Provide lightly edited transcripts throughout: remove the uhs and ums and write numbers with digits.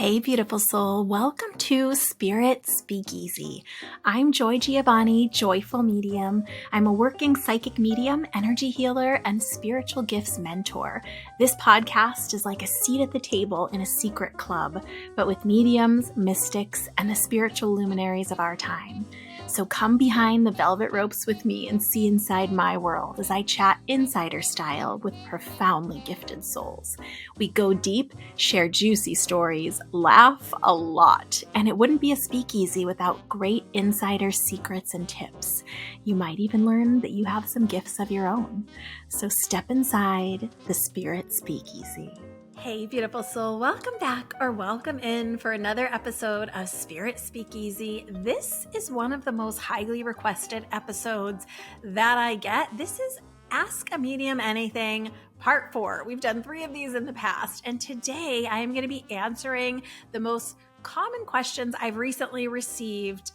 Hey, beautiful soul. Welcome to Spirit Speakeasy. I'm Joy Giovanni, Joyful Medium. I'm a working psychic medium, energy healer, and spiritual gifts mentor. This podcast is like a seat at the table in a secret club, but with mediums, mystics, and the spiritual luminaries of our time. So come behind the velvet ropes with me and see inside my world as I chat insider style with profoundly gifted souls. We go deep, share juicy stories, laugh a lot, and it wouldn't be a speakeasy without great insider secrets and tips. You might even learn that you have some gifts of your own. So step inside the Spirit Speakeasy. Hey, beautiful soul, welcome back or welcome in for another episode of Spirit Speakeasy. This is one of the most highly requested episodes that I get. This is Ask a Medium Anything Part 4. We've done 3 of these in the past, and today I am going to be answering the most common questions I've recently received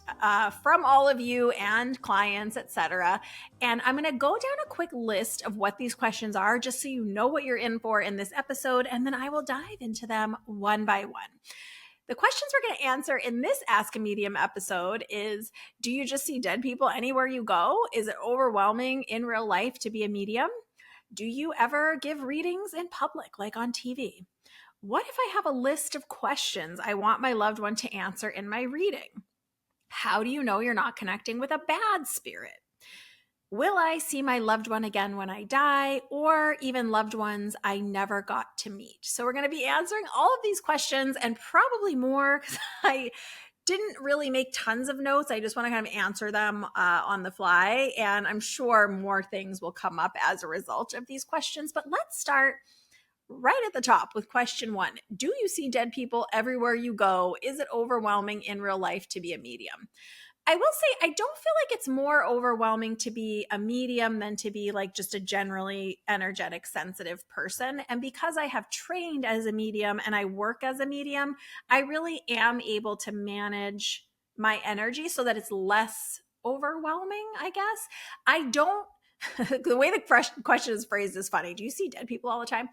from all of you and clients, etc. And I'm going to go down a quick list of what these questions are, just so you know what you're in for in this episode, and then I will dive into them one by one. The questions we're going to answer in this Ask a Medium episode is, do you just see dead people anywhere you go? Is it overwhelming in real life to be a medium? Do you ever give readings in public, like on TV? What if I have a list of questions I want my loved one to answer in my reading? How do you know you're not connecting with a bad spirit? Will I see my loved one again when I die, or even loved ones I never got to meet? So we're going to be answering all of these questions and probably more, because I didn't really make tons of notes. I just want to kind of answer them on the fly. And I'm sure more things will come up as a result of these questions. But let's start right at the top with question 1. Do you see dead people everywhere you go? Is it overwhelming in real life to be a medium? I will say I don't feel like it's more overwhelming to be a medium than to be like just a generally energetic, sensitive person. And because I have trained as a medium and I work as a medium, I really am able to manage my energy so that it's less overwhelming, I guess. I don't the way the question is phrased is funny. Do you see dead people all the time?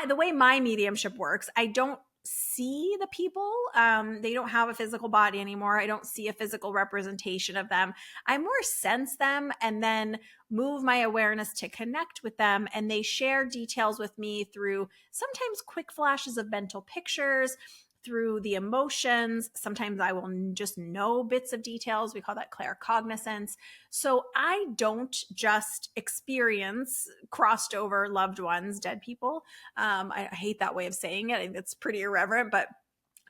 The way my mediumship works, I don't see the people. They don't have a physical body anymore. I don't see a physical representation of them. I more sense them and then move my awareness to connect with them. And they share details with me through sometimes quick flashes of mental pictures, through the emotions. Sometimes I will just know bits of details. We call that claircognizance. So I don't just experience crossed over loved ones, dead people. I hate that way of saying it. I think it's pretty irreverent, but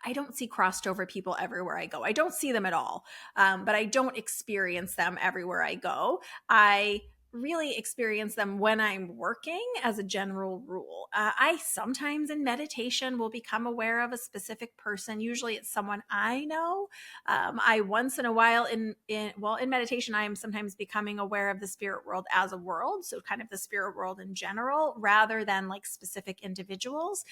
I don't see crossed over people everywhere I go. I don't see them at all, but I don't experience them everywhere I go. I really experience them when I'm working as a general rule. I sometimes in meditation will become aware of a specific person. Usually it's someone I know. I once in a while in meditation, I am sometimes becoming aware of the spirit world as a world. So kind of the spirit world in general, rather than like specific individuals.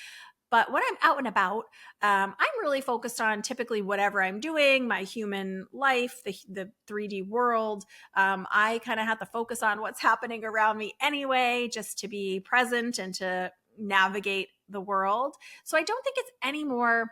But when I'm out and about, I'm really focused on typically whatever I'm doing, my human life, the 3D world. I kind of have to focus on what's happening around me anyway, just to be present and to navigate the world. So I don't think it's any more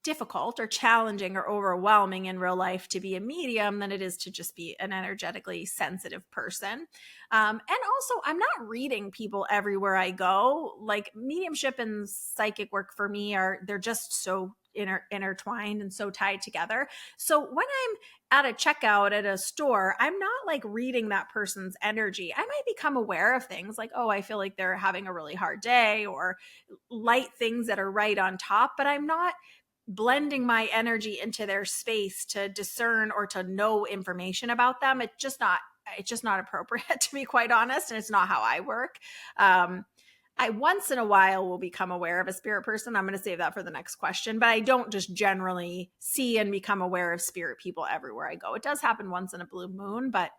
difficult or challenging or overwhelming in real life to be a medium than it is to just be an energetically sensitive person. And also, I'm not reading people everywhere I go. Like mediumship and psychic work for me they're just so intertwined and so tied together. So when I'm at a checkout at a store, I'm not like reading that person's energy. I might become aware of things like, oh, I feel like they're having a really hard day, or light things that are right on top, but I'm not blending my energy into their space to discern or to know information about them. It's just not appropriate, to be quite honest. And it's not how I work. I once in a while will become aware of a spirit person. I'm going to save that for the next question, but I don't just generally see and become aware of spirit people everywhere I go. It does happen once in a blue moon, but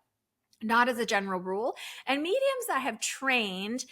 not as a general rule. And mediums that have trained,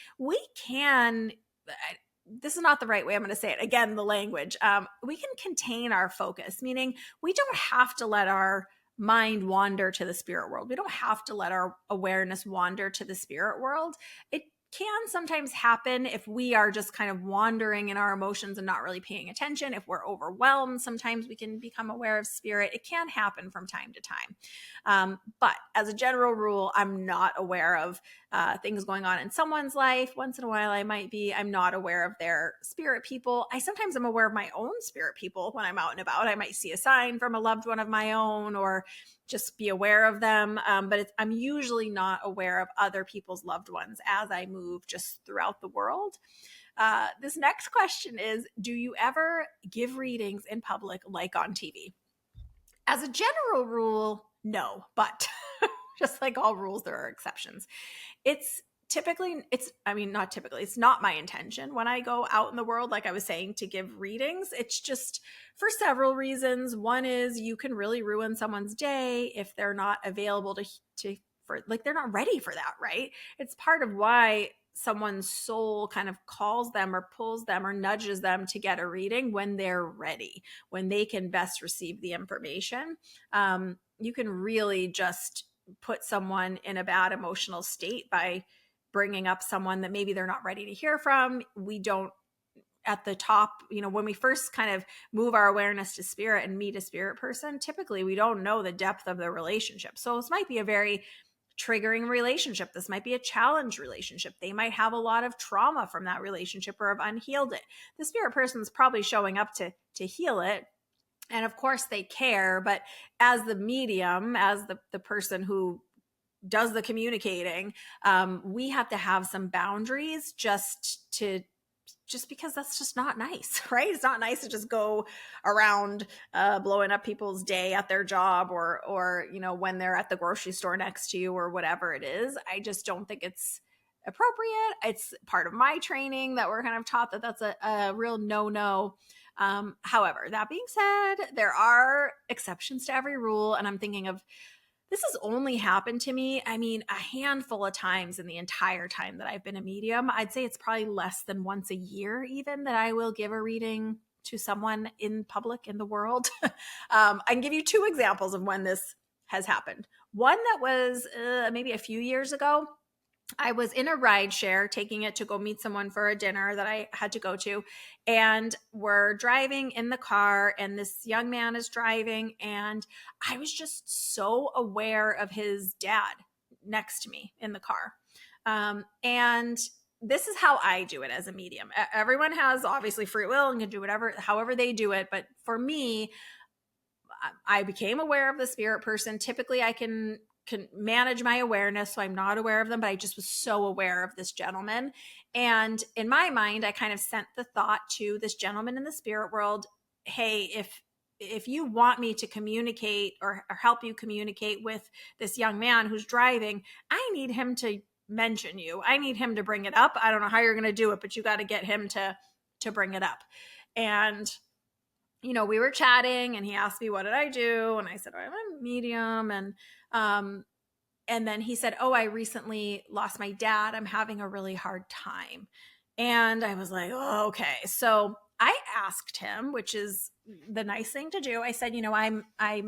this is not the right way I'm going to say it. Again, the language. We can contain our focus, meaning we don't have to let our mind wander to the spirit world. We don't have to let our awareness wander to the spirit world. It can sometimes happen if we are just kind of wandering in our emotions and not really paying attention. If we're overwhelmed, sometimes we can become aware of spirit. It can happen from time to time. But as a general rule, I'm not aware of things going on in someone's life. Once in a while, I'm not aware of their spirit people. I sometimes am aware of my own spirit people when I'm out and about. I might see a sign from a loved one of my own, or just be aware of them. But I'm usually not aware of other people's loved ones as I move just throughout the world. This next question is, do you ever give readings in public, like on TV? As a general rule, no, but just like all rules, there are exceptions. It's not my intention when I go out in the world, like I was saying, to give readings. It's just for several reasons. One is you can really ruin someone's day if they're not available they're not ready for that, right? It's part of why someone's soul kind of calls them or pulls them or nudges them to get a reading when they're ready, when they can best receive the information. You can really just put someone in a bad emotional state by bringing up someone that maybe they're not ready to hear from. We don't, at the top, when we first kind of move our awareness to spirit and meet a spirit person, typically we don't know the depth of the relationship. So this might be a very triggering relationship. This might be a challenge relationship. They might have a lot of trauma from that relationship or have unhealed it. The spirit person's probably showing up to heal it. And of course they care, but as the medium, as the person who does the communicating, we have to have some boundaries just because that's just not nice, right? It's not nice to just go around blowing up people's day at their job or when they're at the grocery store next to you or whatever it is. I just don't think it's appropriate. It's part of my training that we're kind of taught that that's a real no-no. However, that being said, there are exceptions to every rule, and I'm thinking of, this has only happened to me, a handful of times in the entire time that I've been a medium. I'd say it's probably less than once a year even that I will give a reading to someone in public in the world. I can give you two examples of when this has happened. One that was maybe a few years ago. I was in a ride share taking it to go meet someone for a dinner that I had to go to. And we're driving in the car, and this young man is driving. And I was just so aware of his dad next to me in the car. And this is how I do it as a medium. Everyone has obviously free will and can do however they do it. But for me, I became aware of the spirit person. Typically I can manage my awareness, so I'm not aware of them, but I just was so aware of this gentleman. And in my mind, I kind of sent the thought to this gentleman in the spirit world, hey, if you want me to communicate or help you communicate with this young man who's driving, I need him to mention you. I need him to bring it up. I don't know how you're going to do it, but you got to get him to bring it up. And we were chatting, and he asked me, what did I do? And I said, I'm a medium. And then he said, I recently lost my dad. I'm having a really hard time. And I was like, oh, okay. So I asked him, which is the nice thing to do. I said, I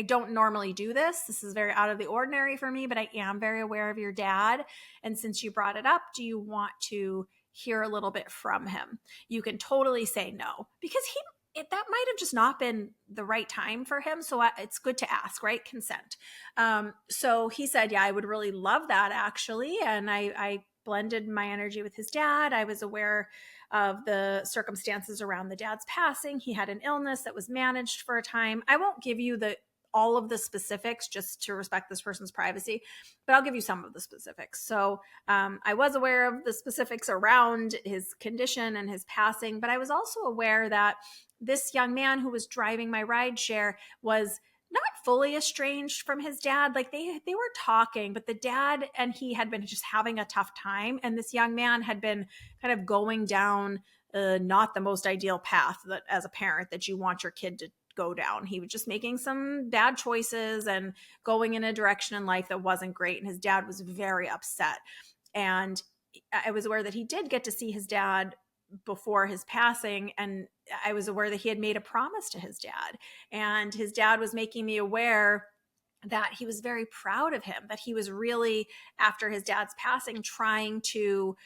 don't normally do this. This is very out of the ordinary for me, but I am very aware of your dad. And since you brought it up, do you want to hear a little bit from him? You can totally say no, because that might have just not been the right time for him. So it's good to ask, right? Consent. So he said, yeah, I would really love that actually. And I blended my energy with his dad. I was aware of the circumstances around the dad's passing. He had an illness that was managed for a time. I won't give you all of the specifics just to respect this person's privacy, but I'll give you some of the specifics. So I was aware of the specifics around his condition and his passing, but I was also aware that this young man who was driving my ride share was not fully estranged from his dad. Like they were talking, but the dad and he had been just having a tough time. And this young man had been kind of going down not the most ideal path that as a parent that you want your kid to go down. He was just making some bad choices and going in a direction in life that wasn't great. And his dad was very upset. And I was aware that he did get to see his dad before his passing. And I was aware that he had made a promise to his dad. And his dad was making me aware that he was very proud of him, that he was really, after his dad's passing, trying to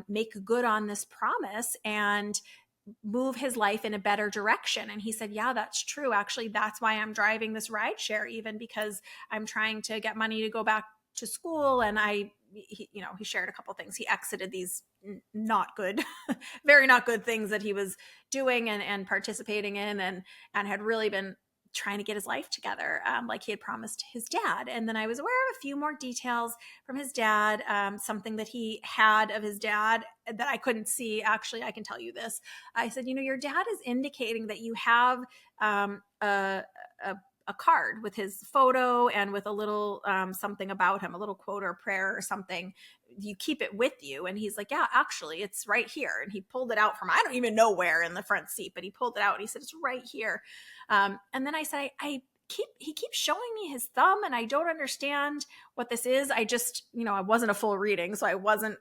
make good on this promise and move his life in a better direction. And he said, yeah, that's true. Actually, that's why I'm driving this ride share, even because I'm trying to get money to go back to school. And he shared a couple things. He exited these not good, very not good things that he was doing and participating in, and had really been trying to get his life together, like he had promised his dad. And then I was aware of a few more details from his dad, something that he had of his dad that I couldn't see. Actually, I can tell you this. I said, your dad is indicating that you have a card with his photo and with a little something about him, a little quote or prayer or something. You keep it with you. And he's like, yeah, actually, it's right here. And he pulled it out from, I don't even know where in the front seat, but he pulled it out and he said, it's right here. And then I said, he keeps showing me his thumb and I don't understand what this is. I just, I wasn't a full reading, so I wasn't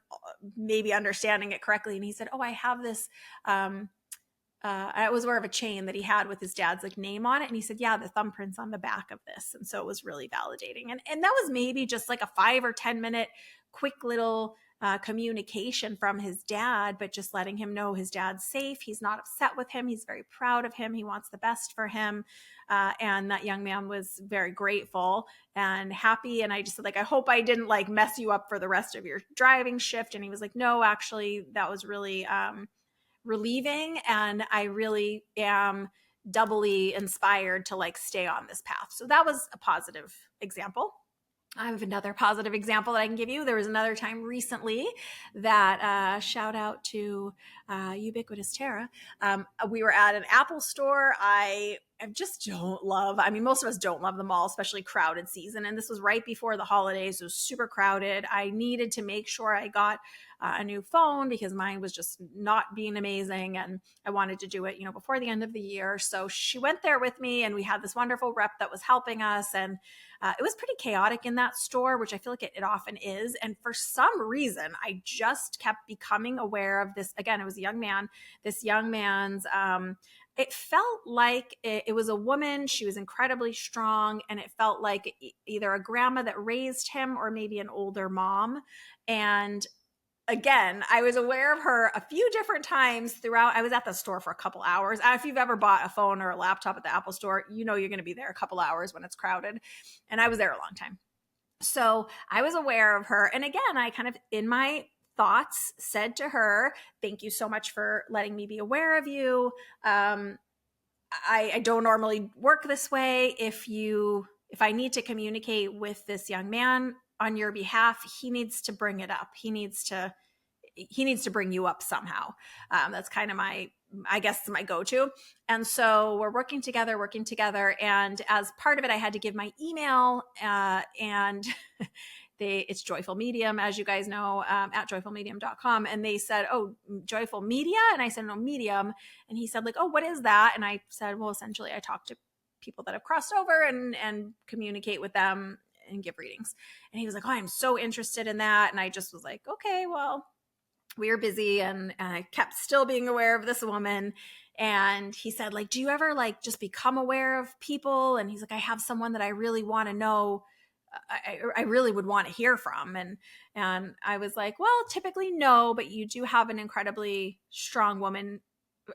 maybe understanding it correctly. And he said, oh, I have this, I was aware of a chain that he had with his dad's name on it. And he said, yeah, the thumbprint's on the back of this. And so it was really validating. And that was maybe just like a 5 or 10 minute quick little communication from his dad, but just letting him know his dad's safe. He's not upset with him. He's very proud of him. He wants the best for him. And that young man was very grateful and happy. And I just said, I hope I didn't mess you up for the rest of your driving shift. And he was like, no, actually, that was really relieving. And I really am doubly inspired to stay on this path. So that was a positive example. I have another positive example that I can give you. There was another time recently that shout out to Ubiquitous Tara. We were at an Apple store. I just don't love, most of us don't love the mall, especially crowded season. And this was right before the holidays. It was super crowded. I needed to make sure I got a new phone because mine was just not being amazing. And I wanted to do it, before the end of the year. So she went there with me and we had this wonderful rep that was helping us. And it was pretty chaotic in that store, which I feel like it often is. And for some reason, I just kept becoming aware of this. Again, it was a young man, this young man's, it felt like it was a woman. She was incredibly strong. And it felt like either a grandma that raised him or maybe an older mom. And again, I was aware of her a few different times throughout. I was at the store for a couple hours. If you've ever bought a phone or a laptop at the Apple store, you're going to be there a couple hours when it's crowded. And I was there a long time. So I was aware of her. And again, I kind of, in my thoughts, said to her, thank you so much for letting me be aware of you. I don't normally work this way. If I need to communicate with this young man on your behalf, he needs to bring it up. He needs to bring you up somehow. That's kind of my go-to. And so we're working together. And as part of it, I had to give my email and it's Joyful Medium, as you guys know, at joyfulmedium.com. And they said, oh, Joyful Media? And I said, no, Medium. And he said oh, what is that? And I said, well, essentially I talk to people that have crossed over and communicate with them and give readings. And he was like, oh, I'm so interested in that. And I just was like, okay, well, we were busy. And I kept still being aware of this woman. And he said, do you ever just become aware of people? And he's like, I have someone that I really want to know. I really would want to hear from. And I was like, well, typically no, but you do have an incredibly strong woman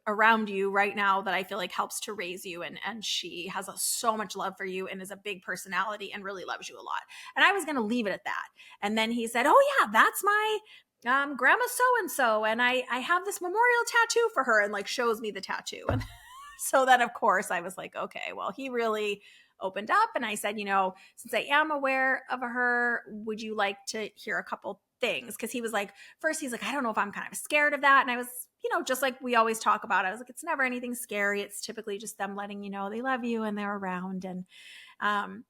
around you right now that I feel like helps to raise you. And she has so much love for you and is a big personality and really loves you a lot. And I was going to leave it at that. And then he said, oh yeah, that's my grandma so-and-so. And I have this memorial tattoo for her, and shows me the tattoo. And so then of course I was like, okay, well, he really opened up. And I said, since I am aware of her, would you like to hear a couple things? Because he was first he's like, I don't know if I'm kind of scared of that. And I was, just like we always talk about, I was like, it's never anything scary. It's typically just them letting you know they love you and they're around. And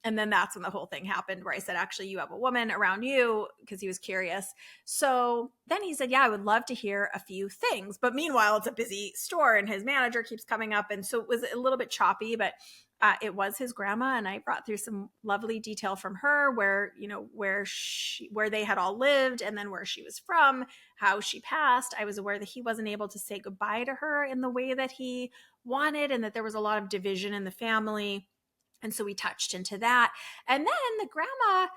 then that's when the whole thing happened where I said, actually, you have a woman around you, because he was curious. So then he said, yeah, I would love to hear a few things. But meanwhile, it's a busy store and his manager keeps coming up. And so it was a little bit choppy, but it was his grandma. And I brought through some lovely detail from her where they had all lived, and then where she was from, how she passed. I was aware that he wasn't able to say goodbye to her in the way that he wanted, and that there was a lot of division in the family. And so we touched into that. And then the grandma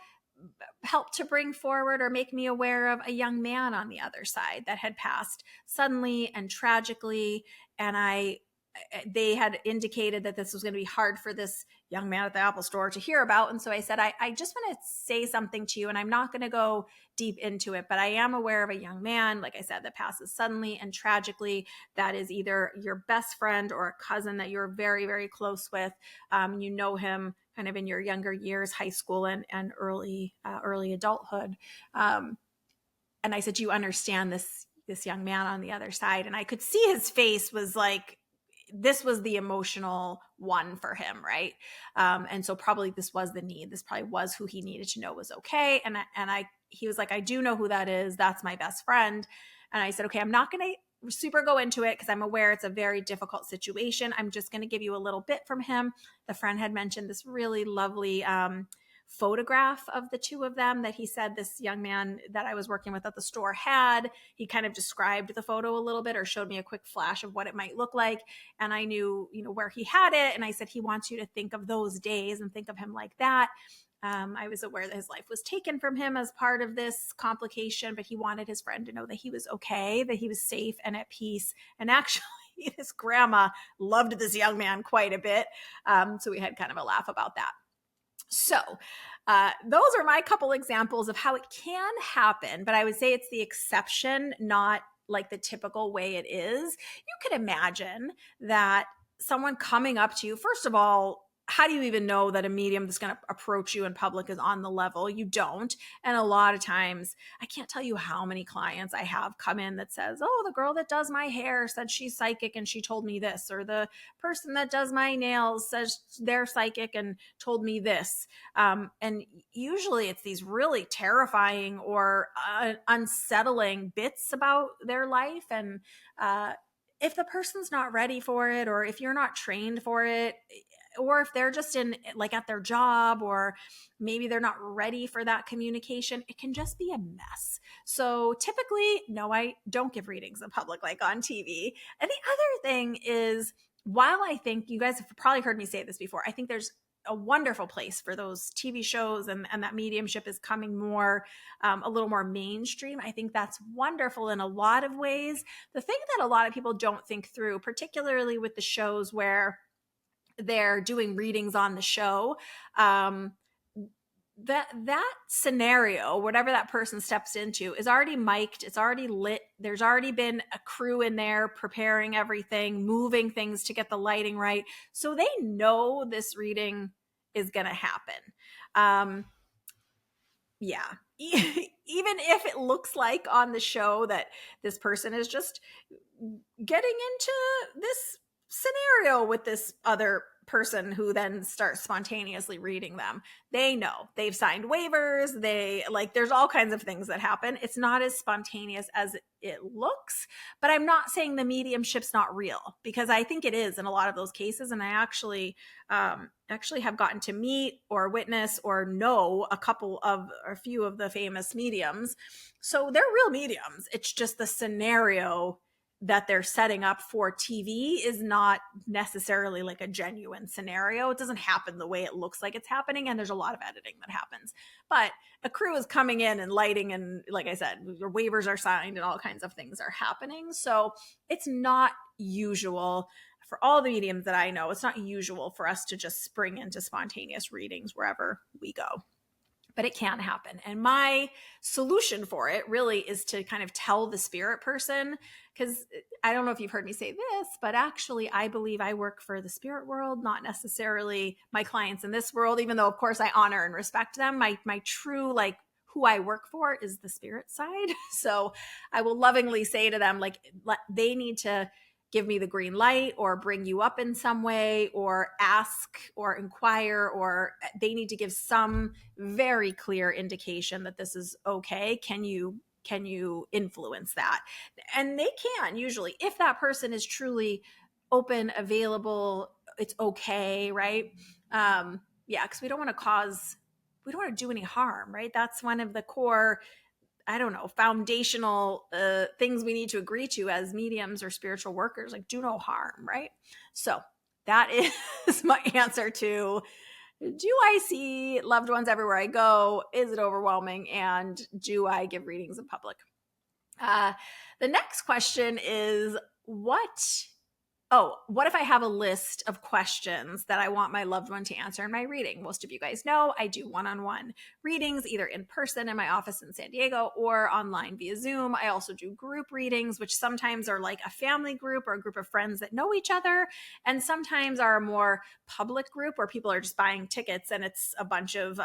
helped to bring forward or make me aware of a young man on the other side that had passed suddenly and tragically. And they had indicated that this was going to be hard for this young man at the Apple store to hear about. And so I said, I just want to say something to you, and I'm not going to go deep into it, but I am aware of a young man, like I said, that passes suddenly and tragically. That is either your best friend or a cousin that you're very, very close with. You know him kind of in your younger years, high school and early adulthood. And I said, do you understand this young man on the other side? And I could see his face was like, this was the emotional one for him, right? And so probably this was the need. This probably was who he needed to know was okay. And he was like, I do know who that is. That's my best friend. And I said, okay, I'm not going to super go into it because I'm aware it's a very difficult situation. I'm just going to give you a little bit from him. The friend had mentioned this really lovely photograph of the two of them that he said this young man that I was working with at the store had. He kind of described the photo a little bit or showed me a quick flash of what it might look like. And I knew, where he had it. And I said, he wants you to think of those days and think of him like that. I was aware that his life was taken from him as part of this complication, but he wanted his friend to know that he was okay, that he was safe and at peace. And actually, his grandma loved this young man quite a bit. So we had kind of a laugh about that. So those are my couple examples of how it can happen, but I would say it's the exception, not like the typical way it is. You could imagine that someone coming up to you, first of all, how do you even know that a medium that's going to approach you in public is on the level? You don't. And a lot of times, I can't tell you how many clients I have come in that says, oh, the girl that does my hair said she's psychic and she told me this, or the person that does my nails says they're psychic and told me this. And usually it's these really terrifying or unsettling bits about their life. And if the person's not ready for it, or if you're not trained for it, or if they're just in like at their job, or maybe they're not ready for that communication, it can just be a mess. So typically, no, I don't give readings in public like on TV. And the other thing is, while I think you guys have probably heard me say this before, I think there's a wonderful place for those TV shows and that mediumship is coming more, a little more mainstream. I think that's wonderful in a lot of ways. The thing that a lot of people don't think through, particularly with the shows where they're doing readings on the show, that scenario, whatever that person steps into, is already mic'd, it's already lit. There's already been a crew in there preparing everything, moving things to get the lighting right. So they know this reading is going to happen. Yeah. Even if it looks like on the show that this person is just getting into this scenario with this other person who then starts spontaneously reading them, they know they've signed waivers. There's all kinds of things that happen. It's not as spontaneous as it looks, but I'm not saying the mediumship's not real, because I think it is in a lot of those cases. And I actually have gotten to meet or witness or know a few of the famous mediums. So they're real mediums. It's just the scenario that they're setting up for TV is not necessarily like a genuine scenario. It doesn't happen the way it looks like it's happening. And there's a lot of editing that happens, but a crew is coming in and lighting. And like I said, your waivers are signed and all kinds of things are happening. So it's not usual for all the mediums that I know. It's not usual for us to just spring into spontaneous readings wherever we go. But it can happen. And my solution for it really is to kind of tell the spirit person, because I don't know if you've heard me say this, but actually I believe I work for the spirit world, not necessarily my clients in this world, even though of course I honor and respect them. My true, like, who I work for is the spirit side. So I will lovingly say to them, like, they need to give me the green light or bring you up in some way or ask or inquire, or they need to give some very clear indication that this is okay. Can you influence that? And they can usually, if that person is truly open, available, it's okay. Right. Yeah. Cause we don't want to do any harm, right? That's one of the core, foundational things we need to agree to as mediums or spiritual workers, like do no harm, right? So that is my answer to Do I see loved ones everywhere I go? Is it overwhelming? And do I give readings in public? The next question is what if I have a list of questions that I want my loved one to answer in my reading? Most of you guys know I do one-on-one readings, either in person in my office in San Diego or online via Zoom. I also do group readings, which sometimes are like a family group or a group of friends that know each other, and sometimes are a more public group where people are just buying tickets and it's a bunch of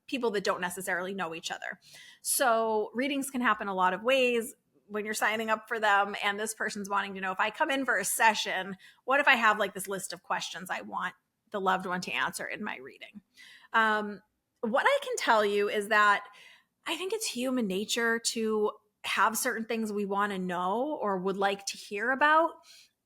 people that don't necessarily know each other. So readings can happen a lot of ways when you're signing up for them, and this person's wanting to know, if I come in for a session, what if I have like this list of questions I want the loved one to answer in my reading? What I can tell you is that I think it's human nature to have certain things we want to know or would like to hear about.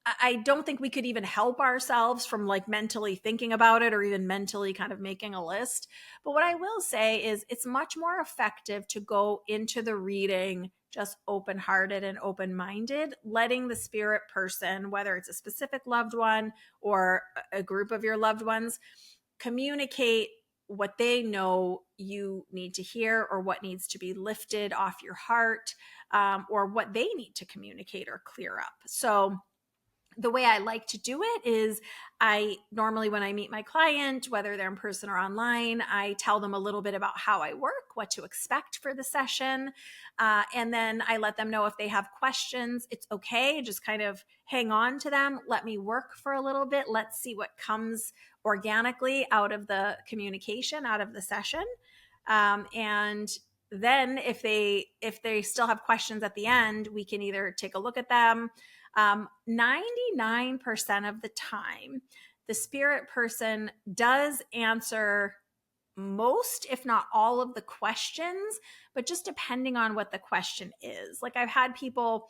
I don't think we could even help ourselves from like mentally thinking about it or even mentally kind of making a list. But what I will say is it's much more effective to go into the reading just open-hearted and open-minded, letting the spirit person, whether it's a specific loved one or a group of your loved ones, communicate what they know you need to hear or what needs to be lifted off your heart, or what they need to communicate or clear up. So the way I like to do it is I normally, when I meet my client, whether they're in person or online, I tell them a little bit about how I work, what to expect for the session. And then I let them know if they have questions, it's okay. Just kind of hang on to them. Let me work for a little bit. Let's see what comes organically out of the communication, out of the session. And then if they still have questions at the end, we can either take a look at them. 99% of the time, the spirit person does answer most, if not all, of the questions, but just depending on what the question is. Like I've had people,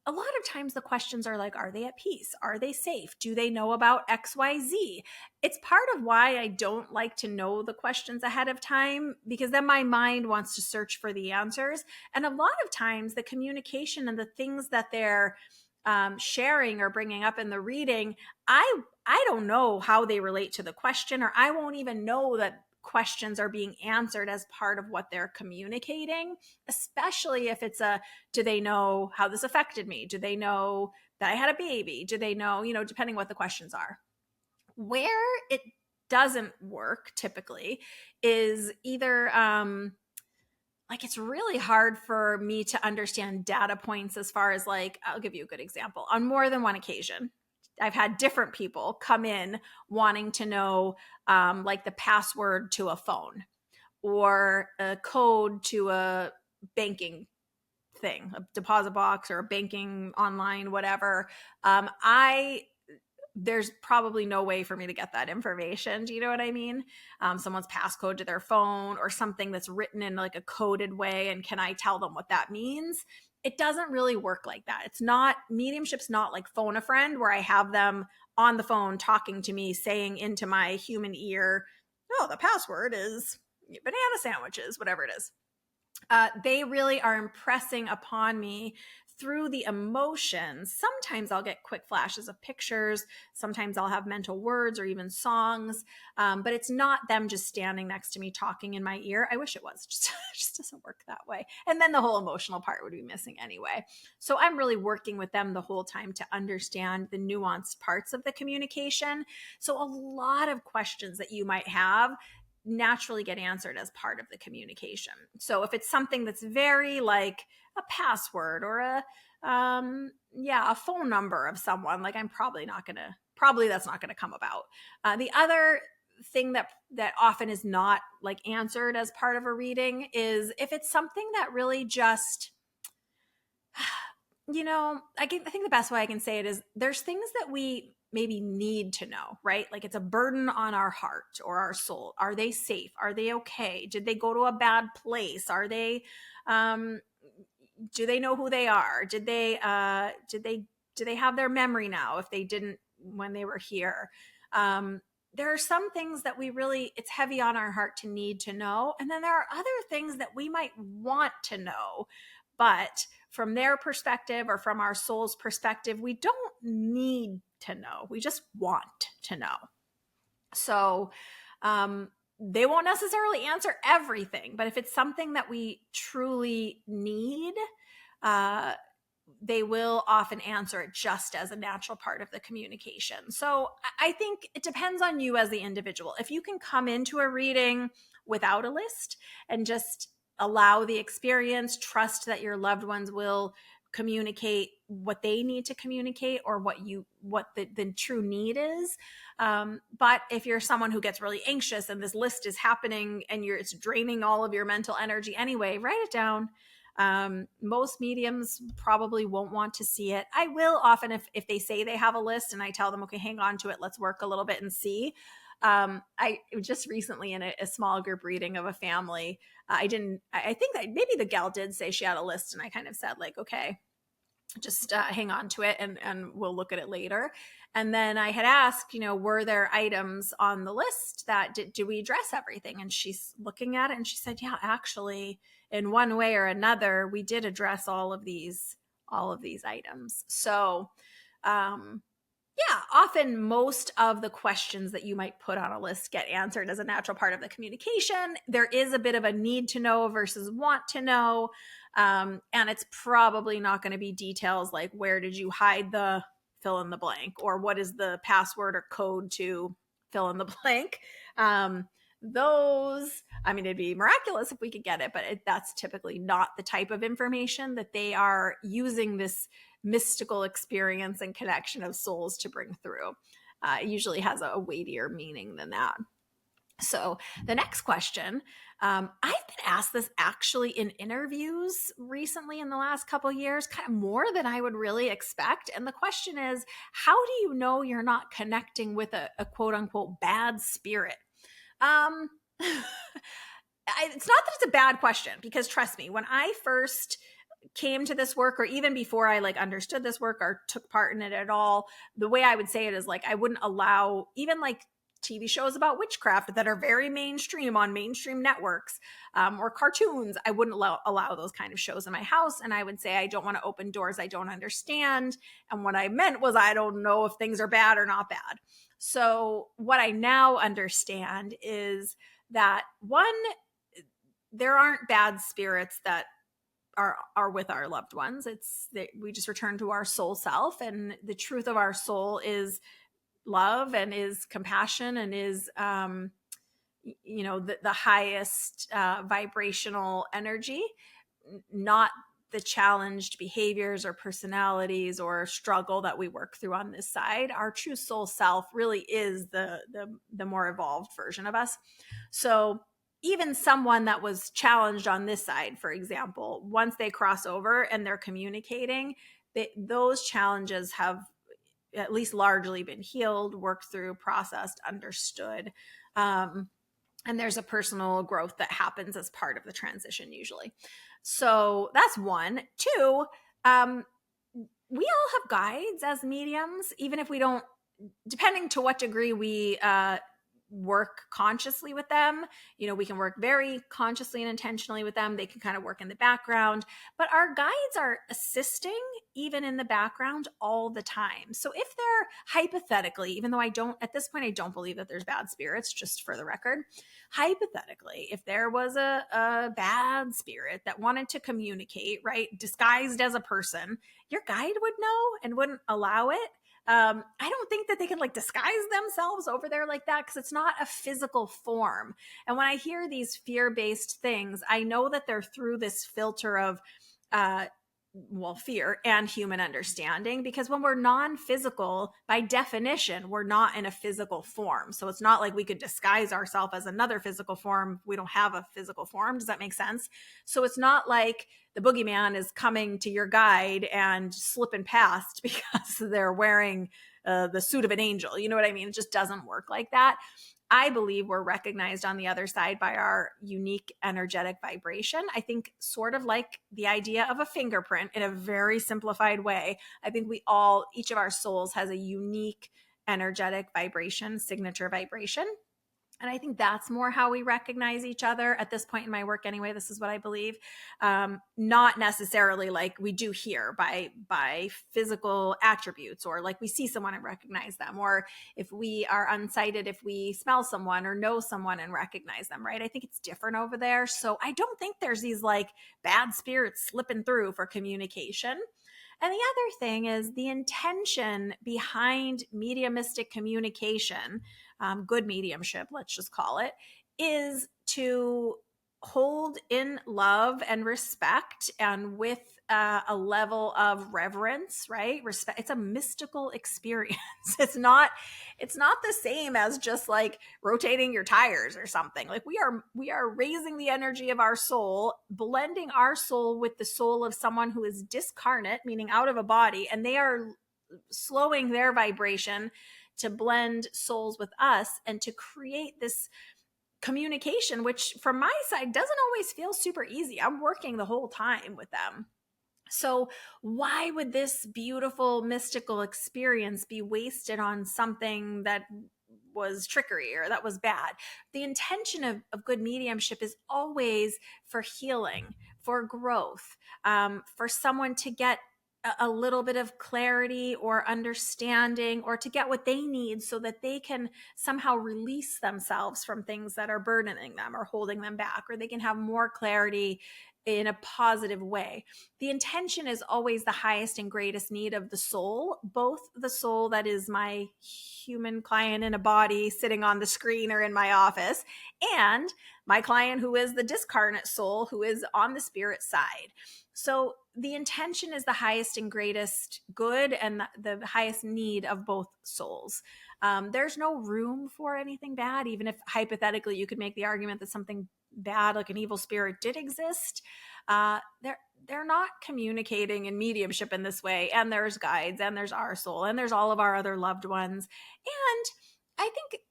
a lot of times the questions are like, are they at peace? Are they safe? Do they know about XYZ? It's part of why I don't like to know the questions ahead of time, because then my mind wants to search for the answers. And a lot of times the communication and the things that they're sharing or bringing up in the reading, I don't know how they relate to the question, or I won't even know that questions are being answered as part of what they're communicating, especially if it's do they know how this affected me? Do they know that I had a baby? Do they know, depending what the questions are. Where it doesn't work typically is either, like it's really hard for me to understand data points as far as like, I'll give you a good example. On more than one occasion, I've had different people come in wanting to know like the password to a phone or a code to a banking thing, a deposit box or a banking online, whatever. There's probably no way for me to get that information. Do you know what I mean? Someone's passcode to their phone or something that's written in like a coded way. And can I tell them what that means? It doesn't really work like that. It's not, mediumship's not like phone a friend where I have them on the phone talking to me, saying into my human ear, oh, the password is banana sandwiches, whatever it is. They really are impressing upon me through the emotions. Sometimes I'll get quick flashes of pictures. Sometimes I'll have mental words or even songs. But it's not them just standing next to me talking in my ear. I wish it was. Just doesn't work that way. And then the whole emotional part would be missing anyway. So I'm really working with them the whole time to understand the nuanced parts of the communication. So a lot of questions that you might have naturally get answered as part of the communication. So if it's something that's very like a password or a phone number of someone, like I'm probably that's not gonna come about. The other thing that often is not like answered as part of a reading is if it's something that really just, I think the best way I can say it is there's things that we maybe need to know, right? Like it's a burden on our heart or our soul. Are they safe? Are they okay? Did they go to a bad place? Are they, do they know who they are? Do they have their memory now if they didn't when they were here? There are some things that it's heavy on our heart to need to know. And then there are other things that we might want to know, but from their perspective or from our soul's perspective, we don't need to know. We just want to know. So They won't necessarily answer everything, but if it's something that we truly need, they will often answer it just as a natural part of the communication. So I think it depends on you as the individual. If you can come into a reading without a list and just allow the experience, trust that your loved ones will communicate what they need to communicate or what the true need is. But if you're someone who gets really anxious and this list is happening and it's draining all of your mental energy anyway, write it down. Most mediums probably won't want to see it. I will often, if they say they have a list and I tell them, okay, hang on to it, let's work a little bit and see. I just recently in a small group reading of a family, I think that maybe the gal did say she had a list and I kind of said like, okay, just hang on to it and we'll look at it later. And then I had asked, were there items on the list that do we address everything? And she's looking at it and she said, yeah, actually in one way or another, we did address all of these items. So, yeah, often most of the questions that you might put on a list get answered as a natural part of the communication. There is a bit of a need to know versus want to know. And it's probably not going to be details like where did you hide the fill in the blank or what is the password or code to fill in the blank. It'd be miraculous if we could get it, but that's typically not the type of information that they are using this mystical experience and connection of souls to bring through. It usually has a weightier meaning than that. So the next question, I've been asked this actually in interviews recently in the last couple of years, kind of more than I would really expect. And the question is, how do you know you're not connecting with a quote unquote bad spirit? It's not that it's a bad question, because trust me, when I first came to this work, or even before I understood this work or took part in it at all, the way I would say it is I wouldn't allow even TV shows about witchcraft that are very mainstream on mainstream networks, or cartoons. I wouldn't allow those kind of shows in my house. And I would say, I don't want to open doors I don't understand. And what I meant was, I don't know if things are bad or not bad. So what I now understand is that one, there aren't bad spirits that are with our loved ones. It's that we just return to our soul self, and the truth of our soul is love and is compassion and is the highest vibrational energy, not the challenged behaviors or personalities or struggle that we work through on this side. Our true soul self really is the more evolved version of us. So even someone that was challenged on this side, for example, once they cross over and they're communicating, those challenges have at least largely been healed, worked through, processed, understood. And there's a personal growth that happens as part of the transition usually. So that's one. Two, we all have guides as mediums, even if we don't, depending to what degree we work consciously with them. We can work very consciously and intentionally with them. They can kind of work in the background, but our guides are assisting even in the background all the time. So if they're hypothetically, even though at this point, I don't believe that there's bad spirits, just for the record, hypothetically, if there was a bad spirit that wanted to communicate, right, disguised as a person, your guide would know and wouldn't allow it. I don't think that they can disguise themselves over there like that, because it's not a physical form. And when I hear these fear-based things, I know that they're through this filter of fear and human understanding, because when we're non-physical, by definition, we're not in a physical form. So it's not like we could disguise ourselves as another physical form. We don't have a physical form. Does that make sense? So it's not like the boogeyman is coming to your guide and slipping past because they're wearing the suit of an angel. You know what I mean? It just doesn't work like that. I believe we're recognized on the other side by our unique energetic vibration. I think sort of like the idea of a fingerprint in a very simplified way. I think each of our souls has a unique energetic vibration, signature vibration. And I think that's more how we recognize each other at this point in my work. Anyway, this is what I believe. Not necessarily like we do here by physical attributes, or like we see someone and recognize them, or if we are unsighted, if we smell someone or know someone and recognize them, right? I think it's different over there. So I don't think there's these like bad spirits slipping through for communication. And the other thing is the intention behind mediumistic communication, good mediumship, let's just call it, is to hold in love and respect and with a level of reverence, right? Respect. It's a mystical experience. It's not the same as just like rotating your tires or something. Like we are raising the energy of our soul, blending our soul with the soul of someone who is discarnate, meaning out of a body, and they are slowing their vibration to blend souls with us and to create this communication, which from my side doesn't always feel super easy. I'm working the whole time with them. So, why would this beautiful mystical experience be wasted on something that was trickery or that was bad? The intention of good mediumship is always for healing, for growth, for someone to get a little bit of clarity or understanding, or to get what they need so that they can somehow release themselves from things that are burdening them or holding them back, or they can have more clarity in a positive way. The intention is always the highest and greatest need of the soul, both the soul that is my human client in a body sitting on the screen or in my office, and my client who is the discarnate soul who is on the spirit side. So the intention is the highest and greatest good and the highest need of both souls. There's no room for anything bad, even if hypothetically you could make the argument that something bad, like an evil spirit, did exist. They're not communicating in mediumship in this way. And there's guides, and there's our soul, and there's all of our other loved ones. And I think,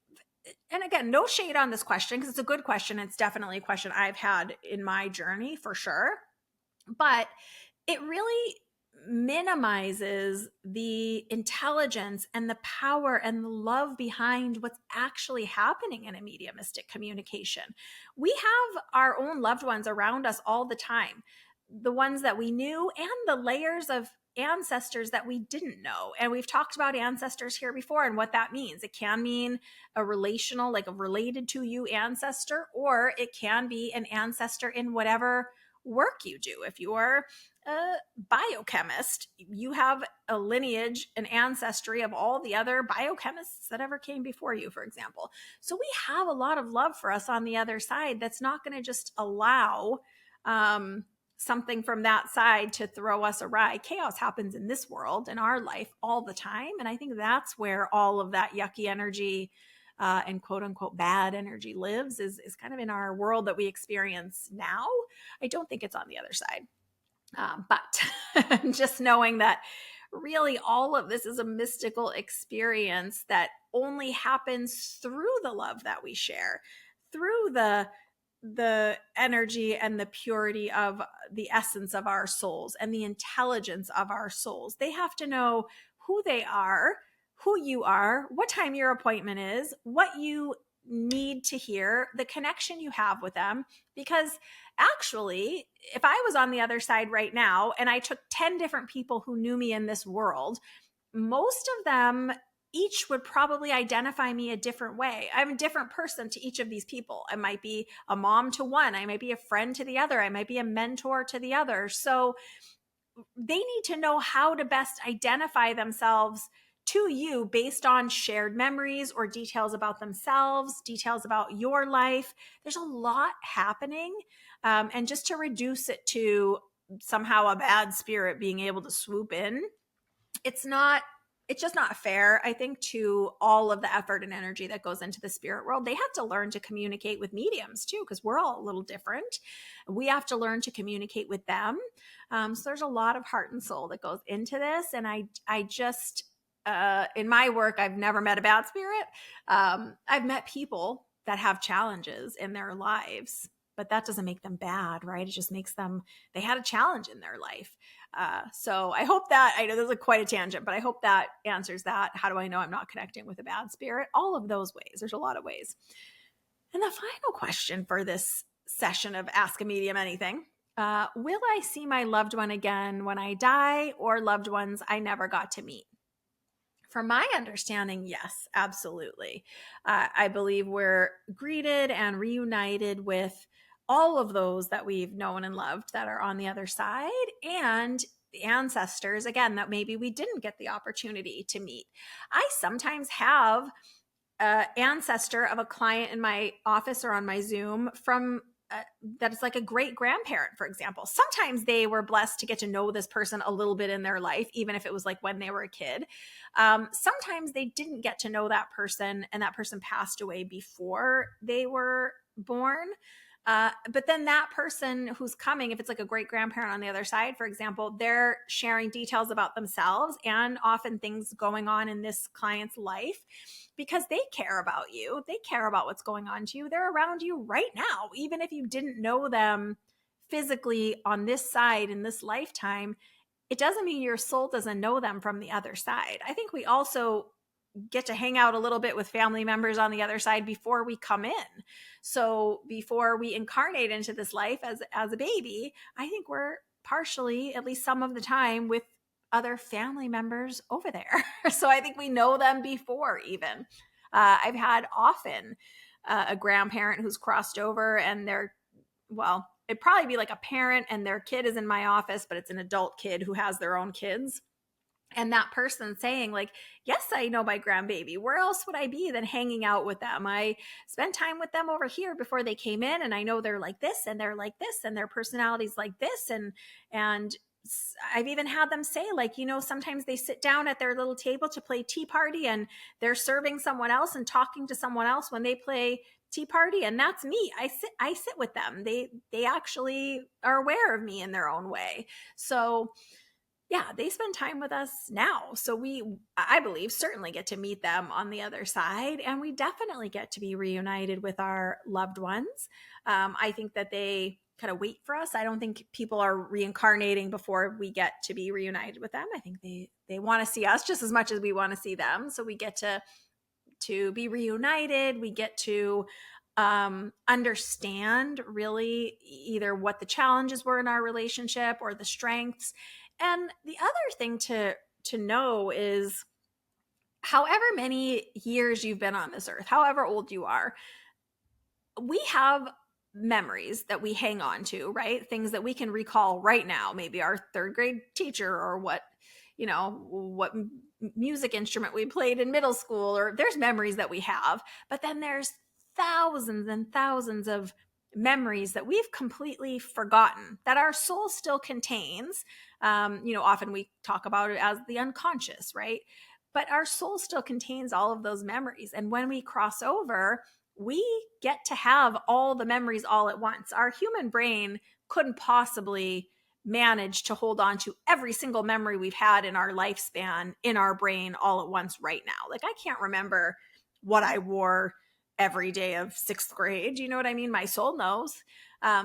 and again, no shade on this question, because it's a good question. It's definitely a question I've had in my journey for sure. But it really minimizes the intelligence and the power and the love behind what's actually happening in a mediumistic communication. We have our own loved ones around us all the time, the ones that we knew and the layers of ancestors that we didn't know. And we've talked about ancestors here before and what that means. It can mean a relational, like a related to you ancestor, or it can be an ancestor in whatever work you do. If you're a biochemist, you have a lineage, an ancestry of all the other biochemists that ever came before you, for example. So we have a lot of love for us on the other side that's not going to just allow something from that side to throw us awry. Chaos happens in this world, in our life, all the time. And I think that's where all of that yucky energy and quote unquote bad energy lives, is kind of in our world that we experience now. I don't think it's on the other side. But just knowing that really all of this is a mystical experience that only happens through the love that we share, through the energy and the purity of the essence of our souls and the intelligence of our souls. They have to know who they are, who you are, what time your appointment is, what you need to hear, the connection you have with them. Because actually, if I was on the other side right now and I took 10 different people who knew me in this world, most of them each would probably identify me a different way. I'm a different person to each of these people. I might be a mom to one. I might be a friend to the other. I might be a mentor to the other. So they need to know how to best identify themselves to you based on shared memories or details about themselves, details about your life. There's a lot happening. And just to reduce it to somehow a bad spirit being able to swoop in, it's just not fair, I think, to all of the effort and energy that goes into the spirit world. They have to learn to communicate with mediums too, because we're all a little different. We have to learn to communicate with them. So there's a lot of heart and soul that goes into this. And I just, in my work, I've never met a bad spirit. I've met people that have challenges in their lives, but that doesn't make them bad, right? It just makes them, they had a challenge in their life. So I hope that, I know this is quite a tangent, but I hope that answers that. How do I know I'm not connecting with a bad spirit? All of those ways. There's a lot of ways. And the final question for this session of Ask a Medium Anything, will I see my loved one again when I die, or loved ones I never got to meet? From my understanding, yes, absolutely. I believe we're greeted and reunited with all of those that we've known and loved that are on the other side, and the ancestors, again, that maybe we didn't get the opportunity to meet. I sometimes have ancestor of a client in my office or on my Zoom from that is like a great grandparent, for example. Sometimes they were blessed to get to know this person a little bit in their life, even if it was like when they were a kid. Sometimes they didn't get to know that person, and that person passed away before they were born. But then that person who's coming, if it's like a great grandparent on the other side, for example, they're sharing details about themselves and often things going on in this client's life because they care about you. They care about what's going on to you. They're around you right now. Even if you didn't know them physically on this side in this lifetime, it doesn't mean your soul doesn't know them from the other side. I think we also get to hang out a little bit with family members on the other side before we come in. So before we incarnate into this life as a baby, I think we're partially, at least some of the time, with other family members over there. So I think we know them before even. I've had often a grandparent who's crossed over, and it'd probably be like a parent and their kid is in my office, but it's an adult kid who has their own kids. And that person saying like, yes, I know my grandbaby. Where else would I be than hanging out with them? I spent time with them over here before they came in, and I know they're like this and they're like this and their personality's like this. And I've even had them say like, sometimes they sit down at their little table to play tea party, and they're serving someone else and talking to someone else when they play tea party, and that's me. I sit with them. They actually are aware of me in their own way. So yeah, they spend time with us now. So I believe, certainly get to meet them on the other side. And we definitely get to be reunited with our loved ones. I think that they kind of wait for us. I don't think people are reincarnating before we get to be reunited with them. I think they want to see us just as much as we want to see them. So we get to be reunited. We get to understand really either what the challenges were in our relationship or the strengths. And the other thing to know is, however many years you've been on this earth, however old you are, we have memories that we hang on to, right? Things that we can recall right now, maybe our third grade teacher, or what music instrument we played in middle school, or there's memories that we have. But then there's thousands and thousands of memories that we've completely forgotten that our soul still contains. Often we talk about it as the unconscious, right? But our soul still contains all of those memories. And when we cross over, we get to have all the memories all at once. Our human brain couldn't possibly manage to hold on to every single memory we've had in our lifespan in our brain all at once right now. Like, I can't remember what I wore every day of sixth grade. You know what I mean? My soul knows.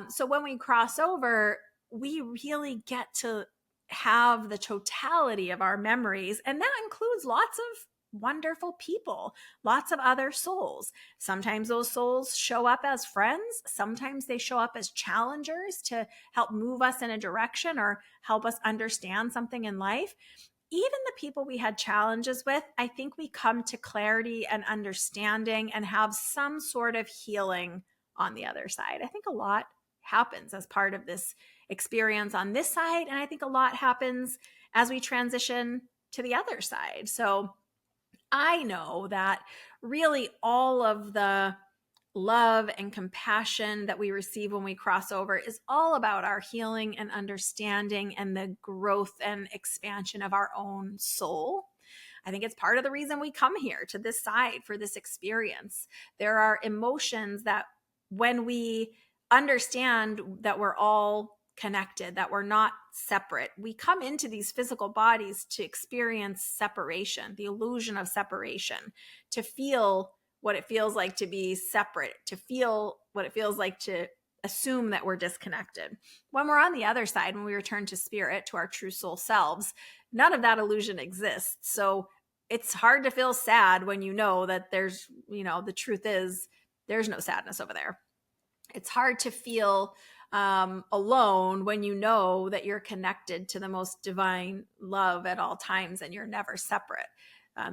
So when we cross over, we really get to have the totality of our memories. And that includes lots of wonderful people, lots of other souls. Sometimes those souls show up as friends. Sometimes they show up as challengers to help move us in a direction or help us understand something in life. Even the people we had challenges with, I think we come to clarity and understanding and have some sort of healing on the other side. I think a lot happens as part of this experience on this side, and I think a lot happens as we transition to the other side. So I know that really all of the love and compassion that we receive when we cross over is all about our healing and understanding and the growth and expansion of our own soul. I think it's part of the reason we come here to this side for this experience. There are emotions that, when we understand that we're all connected, that we're not separate, we come into these physical bodies to experience separation, the illusion of separation, to feel what it feels like to be separate, to feel what it feels like to assume that we're disconnected. When we're on the other side, when we return to spirit, to our true soul selves, none of that illusion exists. So it's hard to feel sad when you know that there's, the truth is there's no sadness over there. It's hard to feel alone when you know that you're connected to the most divine love at all times and you're never separate.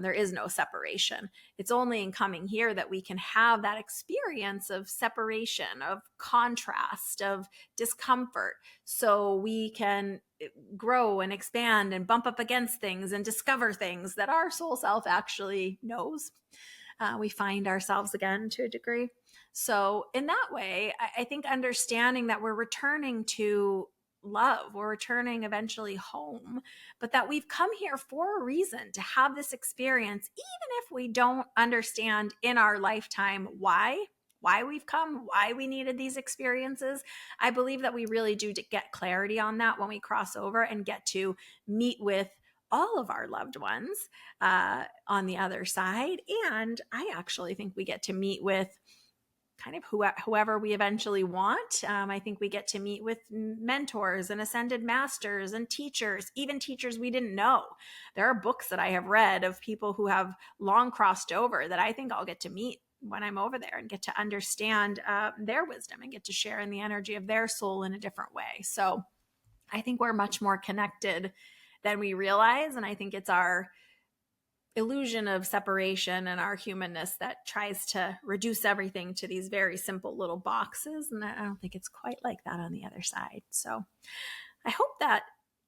There is no separation. It's only in coming here that we can have that experience of separation, of contrast, of discomfort, so we can grow and expand and bump up against things and discover things that our soul self actually knows. We find ourselves again to a degree. So in that way, I think understanding that we're returning to love, we're returning eventually home, but that we've come here for a reason, to have this experience, even if we don't understand in our lifetime why we've come, why we needed these experiences. I believe that we really do get clarity on that when we cross over and get to meet with all of our loved ones on the other side. And I actually think we get to meet with kind of whoever we eventually want. I think we get to meet with mentors and ascended masters and teachers, even teachers we didn't know. There are books that I have read of people who have long crossed over that I think I'll get to meet when I'm over there and get to understand their wisdom and get to share in the energy of their soul in a different way. So I think we're much more connected than we realize. And I think it's our illusion of separation and our humanness that tries to reduce everything to these very simple little boxes. And I don't think it's quite like that on the other side. So I hope that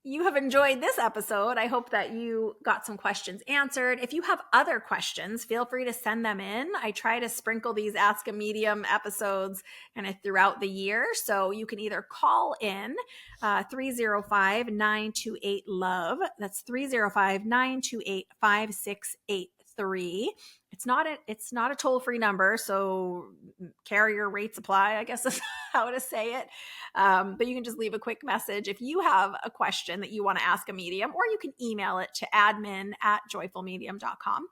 you have enjoyed this episode. I hope that you got some questions answered. If you have other questions, feel free to send them in. I try to sprinkle these Ask a Medium episodes kind of throughout the year. So you can either call in 305-928-LOVE. That's 305-928-5683. It's not a toll-free number, so carrier rates apply, I guess is how to say it. But you can just leave a quick message if you have a question that you want to ask a medium, or you can email it to admin@joyfulmedium.com.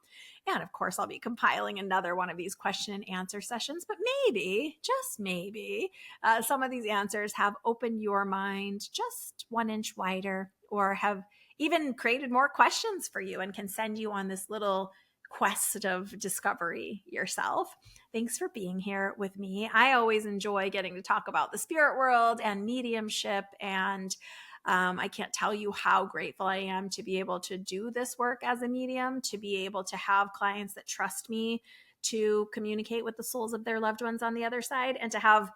And of course, I'll be compiling another one of these question and answer sessions, but maybe, just maybe, some of these answers have opened your mind just 1 inch wider, or have even created more questions for you and can send you on this little quest of discovery yourself. Thanks for being here with me. I always enjoy getting to talk about the spirit world and mediumship, and I can't tell you how grateful I am to be able to do this work as a medium, to be able to have clients that trust me to communicate with the souls of their loved ones on the other side, and to have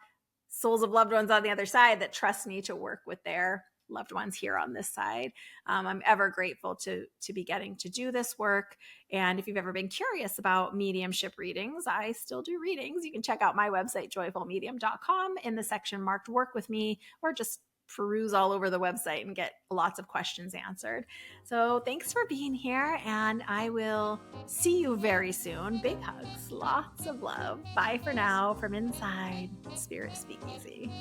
souls of loved ones on the other side that trust me to work with their loved ones here on this side. I'm ever grateful to be getting to do this work. And if you've ever been curious about mediumship readings, I still do readings. You can check out my website, joyfulmedium.com, in the section marked Work With Me, or just peruse all over the website and get lots of questions answered. So thanks for being here, and I will see you very soon. Big hugs, lots of love. Bye for now from inside Spirit Speakeasy.